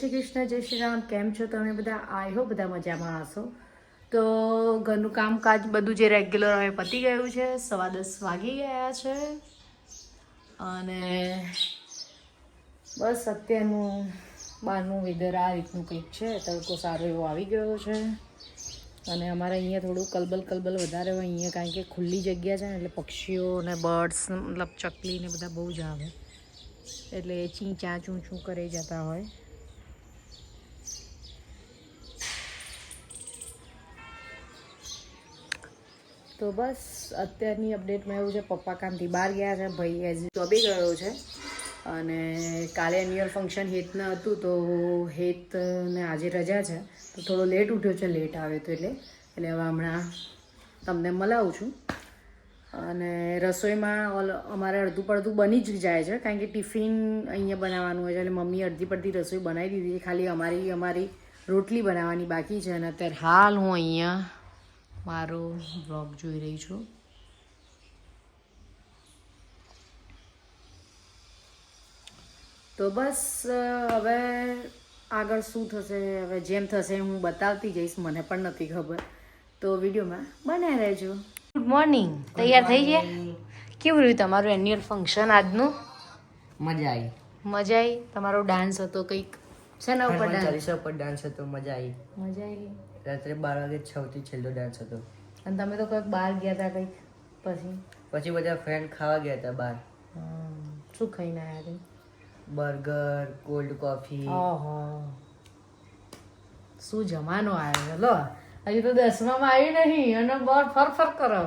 શ્રી કૃષ્ણ, જય શ્રી રામ. કેમ છો તમે બધા? આઈ હોપ બધા મજામાં હશો. તો ઘરનું કામકાજ બધું જે રેગ્યુલર હવે પતી ગયું છે. 10:15 વાગી ગયા છે અને બસ અત્યારનું બહારનું વેધર આ રીતનું કંઈક છે. તડકો સારો એવો આવી ગયો છે અને અમારે અહીંયા થોડું કલબલ વધારે હોય અહીંયા, કારણ કે ખુલ્લી જગ્યા છે ને, એટલે પક્ષીઓ અને બર્ડ્સ મતલબ ચકલી ને બધા બહુ જ આવે, એટલે ચી ચા ચૂં કરી જતા હોય. તો બસ અત્યારની અપડેટમાં એવું છે, પપ્પા કામથી બહાર ગયા છે, ભાઈ એઝ જોબે ગયો છે અને કાલે એન્યુઅલ ફંક્શન હેતને હતું, તો હેતને આજે રજા છે, તો થોડો લેટ ઉઠ્યો છે, લેટ આવ્યો તો એટલે હવે હમણાં તમને મળાવું છું. અને રસોઈમાં અમારે અડધું પડધું બની જ જાય છે, કારણ કે ટિફિન અહીંયા બનાવવાનું હોય છે, એટલે મમ્મી અડધી પડધી રસોઈ બનાવી દીધી છે, ખાલી અમારી રોટલી બનાવવાની બાકી છે. અને અત્યારે હાલ હું અહીંયા મારો બ્લોગ જોઈ રહી છું. તો બસ હવે આગળ શું થશે, હવે જેમ થશે હું બતાવતી જઈશ, મને પણ નથી ખબર, તો વિડીયોમાં બનાવી રહેજો. Good morning. તૈયાર થઈ ગયા? કેવું રહ્યું તમારું એન્યુઅલ ફંક્શન આજનું? મજા આવી. મજા આવી? તમારો ડાન્સ હતો કંઈક શેના ઉપર ડાન્સ? ઉપર ડાન્સ હતો. મજા આવી. મજા આવી. રાત્રે 12 વાગે સૌથી છેલ્લો ડાન્સ હતો. અને તમે તો કંઈક બહાર ગયા હતા કંઈક પછી બધા ફ્રેન્ડ ખાવા ગયા હતા બહાર. શું ખાઈને આવ્યા હતા? Burger, cold coffee. ઓહો, શું જમાનો આવ્યો છે. લો હજી તો 10માં આવી નહીં અને બહાર ફર કરો.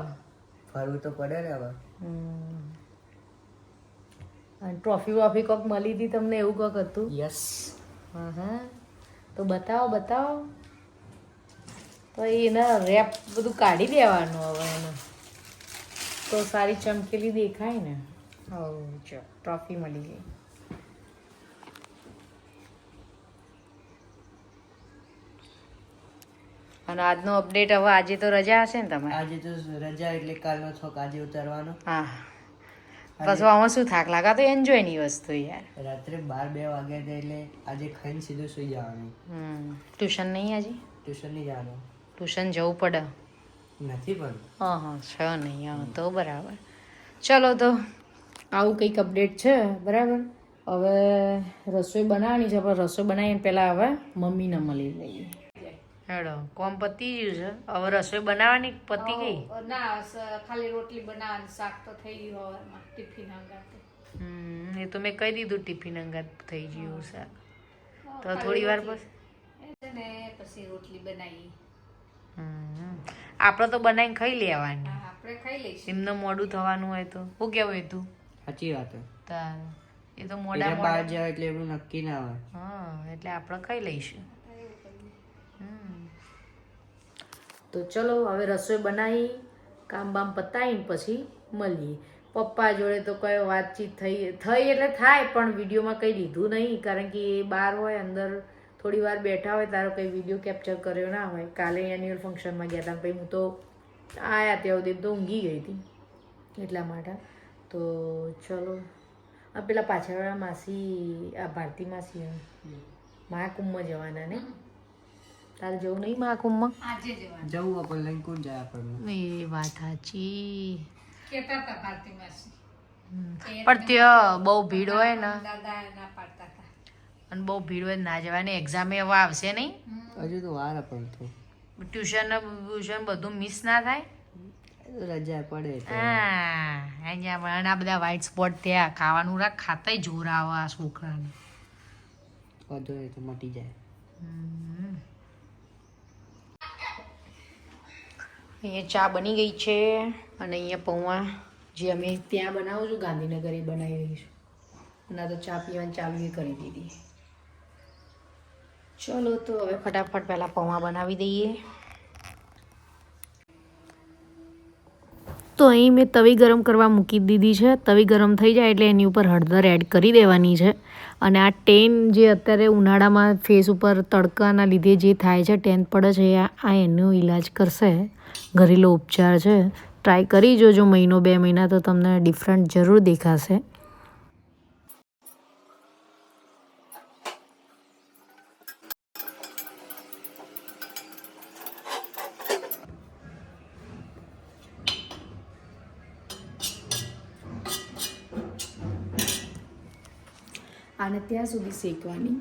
ફરવું તો પડે ને હવે. અને ટ્રોફી કોક મળી હતી તમને, એવું કોક હતું? યસ. હા, તો બતાવો. તો એના રેપ બધું કાઢી દેવાનું હવે એને, તો સારી ચમકેલી દેખાય ને. હો, ચો ટ્રોફી મળી ગઈ. અને આજનો અપડેટ હવે આજે તો રજા હશે ને તમારે? આજે તો રજા એટલે કાલનો થોક આજે ઉતારવાનો. હા, પછી આમાં શું થાક લાગે, તો એન્જોયની વસ્તુ યાર. રાત્રે 12-2 વાગ્યા હતા એટલે આજે ખાઈને સીધું સુઈ જવાનું. ટ્યુશન નહીં આજે? ટ્યુશન નહીં જવાનું. ટ્યુશન જવું પડે? નથી પણ. હા છે નહીં. હા તો બરાબર. ચલો, તો આવું કંઈક અપડેટ છે. બરાબર. હવે રસોઈ બનાવવાની છે, પણ રસોઈ બનાવીને પહેલાં હવે મમ્મીને મળી લઈએ. હેડો, કોમ પતી ગયું છે, હવે રસોઈ બનાવવાની પતી ગઈ? ના, ખાલી રોટલી બનાવવાની, શાક તો થઈ ગયું હવારમાં ટિફિન અંગાતે. એ તો મેં કહી દીધું ટિફિન અંગાત થઈ ગયું શાક, તો થોડી વાર પછી ને પછી રોટલી બનાવી. આપણે તો બનાવીને ખાઈ લેવાની, આપણે ખાઈ લઈશું. એમને મોડું થવાનું હોય તો શું કેવું? એ તું સાચી વાત. એ તો મોડા બહાર જાય એટલે એનું નક્કી ના હોય. હા, એટલે આપણે ખાઈ લઈશું. તો ચલો, હવે રસોઈ બનાવી, કામ બામ પતાવીને પછી મળીએ. પપ્પા જોડે તો કઈ વાતચીત થઈ એટલે થાય, પણ વિડીયોમાં કંઈ લીધું નહીં, કારણ કે એ બહાર હોય, અંદર થોડી વાર બેઠા હોય, તારો કંઈ વિડીયો કેપ્ચર કર્યો ના હોય. કાલે એન્યુઅલ ફંક્શનમાં ગયા હતા, પછી હું તો આવ્યા ત્યાં સુધી તો ઊંઘી ગઈ હતી, એટલા માટે. તો ચલો, આ પેલા પાછળવાળા માસી, આ ભારતી માસી મહાકુંભમાં જવાના ને? તારે જવું નહીં મહાકુંભમાં? આજે જવાનું. જવું આપણે લઈને કોણ જાય આપણને? એ વાત સાચી. કેતા હતા ભારતી માસી, પણ ત્યાં બહુ ભીડ હોય ને, દાદા ના પાડતા હતા. અને બહુ ભીડ હોય ના જવાની. એક્ઝામ હવે આવશે નહીં? હજુ તો વાર પણ તો ટ્યુશન બધું મિસ ના થાય? રજા પડે. હા, અહીંયા આ બધા વ્હાઈટ સ્પોટ થયા, ખાવાનું રાખ, ખાતાય જોર આવે આ છોકરાને. વધુ તો મટી જાય. અહીંયા ચા બની ગઈ છે અને અહીંયા પૌવા જે અમે ત્યાં બનાવું છું, ગાંધીનગર એ બનાવી રહી છું. ના તો ચા પીવાની ચાલુ એ કરી દીધી. ચલો, તો હવે ફટાફટ પહેલાં પૌવા બનાવી દઈએ. તો અહીં મેં તવી ગરમ કરવા મૂકી દીધી છે. તવી ગરમ થઈ જાય એટલે એની ઉપર હળદર એડ કરી દેવાની છે. અને આ ટેન જે અત્યારે ઉનાળામાં ફેસ ઉપર તડકાના લીધે જે થાય છે, ટેન પડે છે, આ એનો ઈલાજ કરશે. ઘરેલું ઉપચાર છે, ટ્રાય કરી જોજો 1-2 મહિના, તો તમને ડિફરન્ટ જરૂર દેખાશે. આને ત્યાં સુધી શેકવાની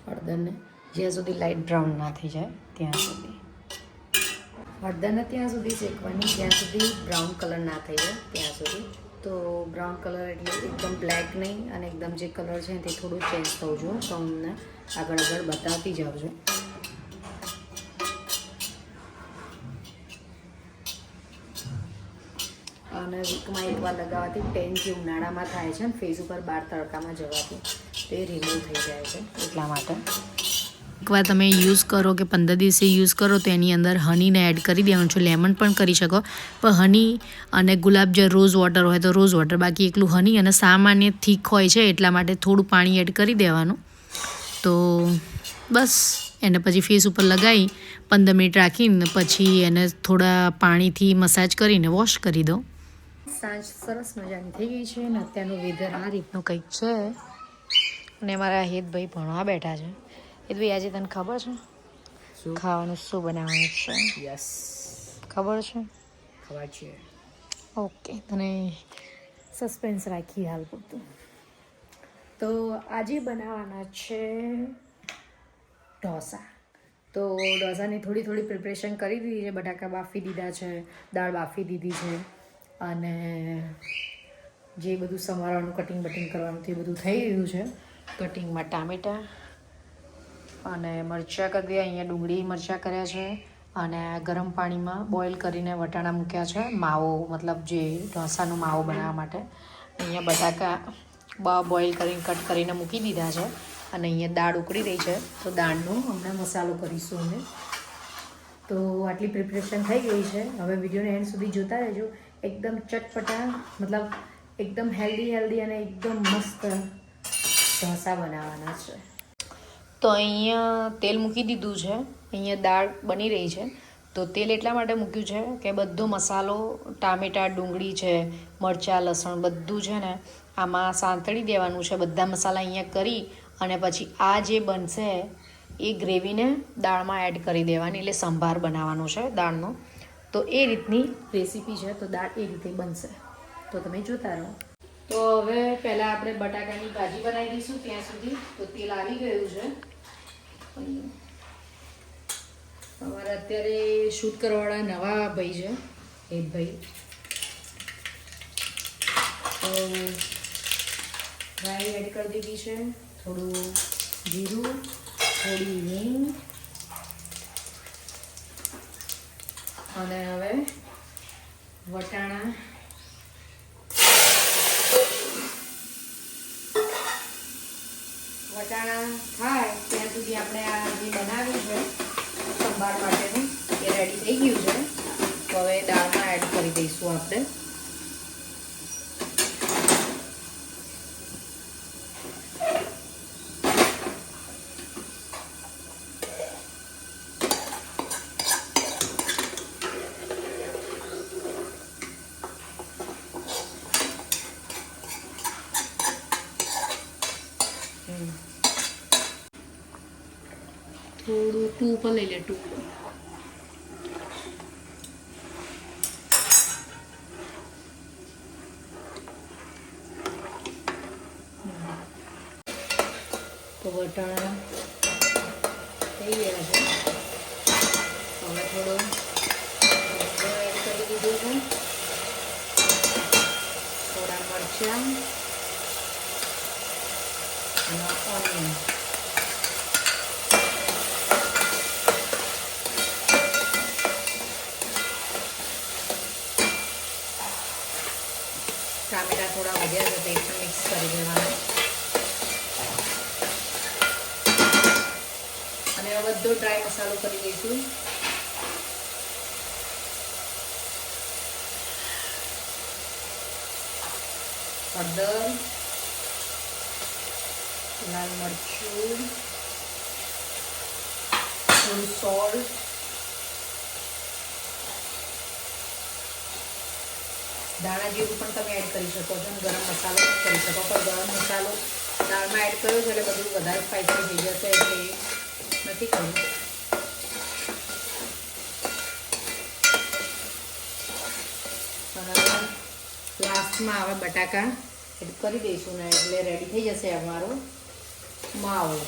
હળદરને, જ્યાં સુધી લાઇટ બ્રાઉન ના થઈ જાય ત્યાં સુધી. હળદરને ત્યાં સુધી શેકવાની જ્યાં સુધી બ્રાઉન કલર ના થઈ જાય ત્યાં સુધી. તો બ્રાઉન કલર એટલે એકદમ બ્લેક નહીં અને એકદમ જે કલર છે તે થોડું ચેન્જ થવું જોઈએ. તો અમને આગળ બતાવતી જાવજો. અને વીકમાં એકવાર લગાવવાથી ટેન જે ઉનાળામાં થાય છે ને ફેસ ઉપર બહાર તડકામાં જવાથી તે રિમૂવ થઈ જાય છે એટલા માટે. એકવાર તમે યુઝ કરો કે 15 દિવસે યુઝ કરો તો એની અંદર હનીને એડ કરી દેવાનું છે. લેમન પણ કરી શકો, પણ હની અને ગુલાબ જે રોઝ વોટર હોય તો રોઝ વોટર, બાકી એકલું હની અને સામાન્ય થીક હોય છે એટલા માટે થોડું પાણી એડ કરી દેવાનું. તો બસ એને પછી ફેસ ઉપર લગાવી 15 મિનિટ રાખીને પછી એને થોડા પાણીથી મસાજ કરીને વોશ કરી દો. સાંજ સરસ મજાની થઈ ગઈ છે અને અત્યારનું વેધર આ રીતનું કંઈક છે. અને મારા હેતભાઈ ભણવા બેઠા છે. હેતભાઈ આજે તને ખબર છે ખાવાનું શું બનાવવાનું છે? યસ, ખબર છે? ખબર છે. ઓકે, તને સસ્પેન્સ રાખી હાલ પૂરતું. તો આજે બનાવવાના છે ઢોસા. તો ઢોસાની થોડી પ્રિપરેશન કરી દીધી છે. બટાકા બાફી દીધા છે, દાળ બાફી દીધી છે અને જે બધું સમારવાનું કટિંગ બટિંગ કરવાનું તે બધું થઈ રહ્યું છે. કટિંગમાં ટામેટાં અને મરચાં કરી દે. અહીંયા ડુંગળી મરચાં કર્યા છે અને ગરમ પાણીમાં બોઇલ કરીને વટાણા મૂક્યા છે. માવો મતલબ જે ઢોસાનો માવો બનાવવા માટે. અહીંયા બટાકા બોઇલ કરીને કટ કરીને મૂકી દીધા છે અને અહીંયા દાળ ઉકળી રહી છે. તો દાળનો હમણાં મસાલો કરીશું અમે. તો આટલી પ્રિપરેશન થઈ ગઈ છે. હવે વિડીયોને એન્ડ સુધી જોતા રહેજો. એકદમ ચટપટા મતલબ એકદમ હેલ્ધી અને એકદમ મસ્ત ઢોસા બનાવવાના છે. તો અહીંયા તેલ મૂકી દીધું છે. અહીંયા દાળ બની રહી છે. તો તેલ એટલા માટે મૂક્યું છે કે બધો મસાલો ટામેટાં ડુંગળી છે, મરચાં લસણ બધું છે ને આમાં સાંતળી દેવાનું છે. બધા મસાલા અહીંયા કરી અને પછી આ જે બનશે એ ગ્રેવીને દાળમાં એડ કરી દેવાની, એટલે સંભાર બનાવવાનો છે દાળનો. તો એ રીતની રેસીપી છે. તો દાળ એ રીતે બનશે. તો તમે જોતા રહો. તો હવે પહેલાં આપણે બટાકાની ભાજી બનાવી દઈશું ત્યાં સુધી. તો તેલ આવી ગયું છે. અમારા અત્યારે શૂટ કરવાવાળા નવા ભાઈ છે હેતભાઈ. તો રાઈ એડ કરી દીધી છે, થોડું જીરું, થોડી હિંગ અને હવે વટાણા થાય ત્યાં સુધી આપણે આ જે બનાવ્યું છે સંભાર માટેનું એ રેડી થઈ ગયું છે. તો હવે દાળમાં એડ કરી દઈશું આપણે. થોડું ટૂ પર લઈ લે. ટૂ તો વટાણા થઈ ગયા છે. હવે થોડો એડ કરી દીધું છે, થોડા મરચાં અને ઓનિયન. ટામેટા થોડા વધ્યા છે તો એક મિક્સ કરી દેવાના. અને હવે બધો ડ્રાય મસાલો કરી દઈશું. હળદર, લાલ મરચું, થોડું સોલ્ટ, દાણા જીરું પણ તમે એડ કરી શકો છો, ગરમ મસાલો કરી શકો. પણ ગરમ મસાલો દાળમાં એડ કર્યો છે એટલે બધું વધારે સ્પાઈસી થઈ જશે એટલે નથી કર્યું. લાસ્ટમાં હવે બટાકા એડ કરી દઈશું ને એટલે રેડી થઈ જશે અમારો માવો.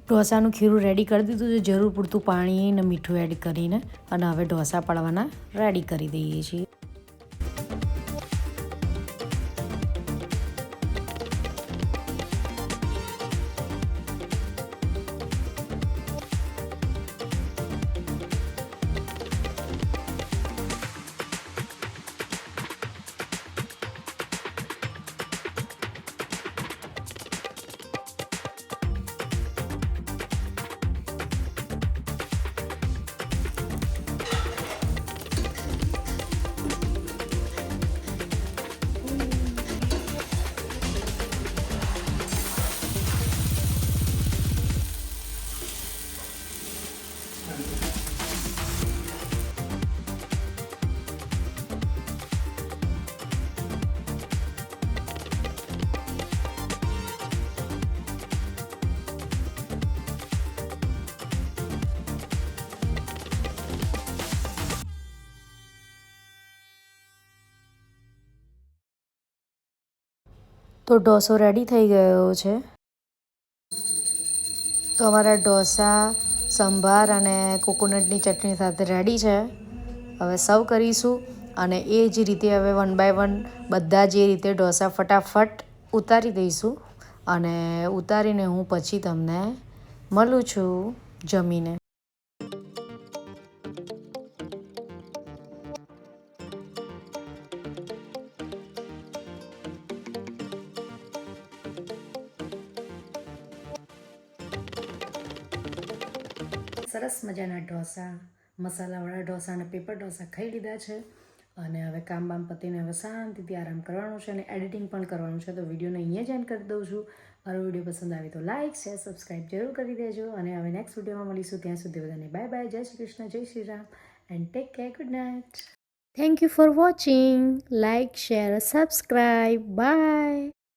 ઢોસાનું ખીરું રેડી કરી દીધું છે, જરૂર પૂરતું પાણી અને મીઠું એડ કરીને, અને હવે ઢોસા પાડવાના રેડી કરી દઈએ છીએ. તો ઢોસો રેડી થઈ ગયો છે. તો અમારા ઢોસા સંભાર અને કોકોનટની ચટણી સાથે રેડી છે. હવે સર્વ કરીશું, અને એ જ રીતે હવે 1 બાય 1 બધા જે રીતે ઢોસા ફટાફટ ઉતારી દઈશું, અને ઉતારીને હું પછી તમને મળું છું જમીને. સરસ મજાના ઢોસા, મસાલાવાળા ઢોસા અને પેપર ઢોસા ખાઈ લીધા છે, અને હવે કામ બામ પતીને હવે શાંતિથી આરામ કરવાનો છે, અને એડિટિંગ પણ કરવાનું છે. તો વિડીયોને અહીંયા જ એન્ડ કરી દઉં છું. મારો વિડીયો પસંદ આવે તો લાઇક, શેર, સબસ્ક્રાઈબ જરૂર કરી દેજો, અને હવે નેક્સ્ટ વિડીયોમાં મળીશું. ત્યાં સુધી બધાને બાય બાય, જય શ્રી કૃષ્ણ, જય Shri Ram, and take care, good night. Thank you for watching. Like, share, subscribe, by.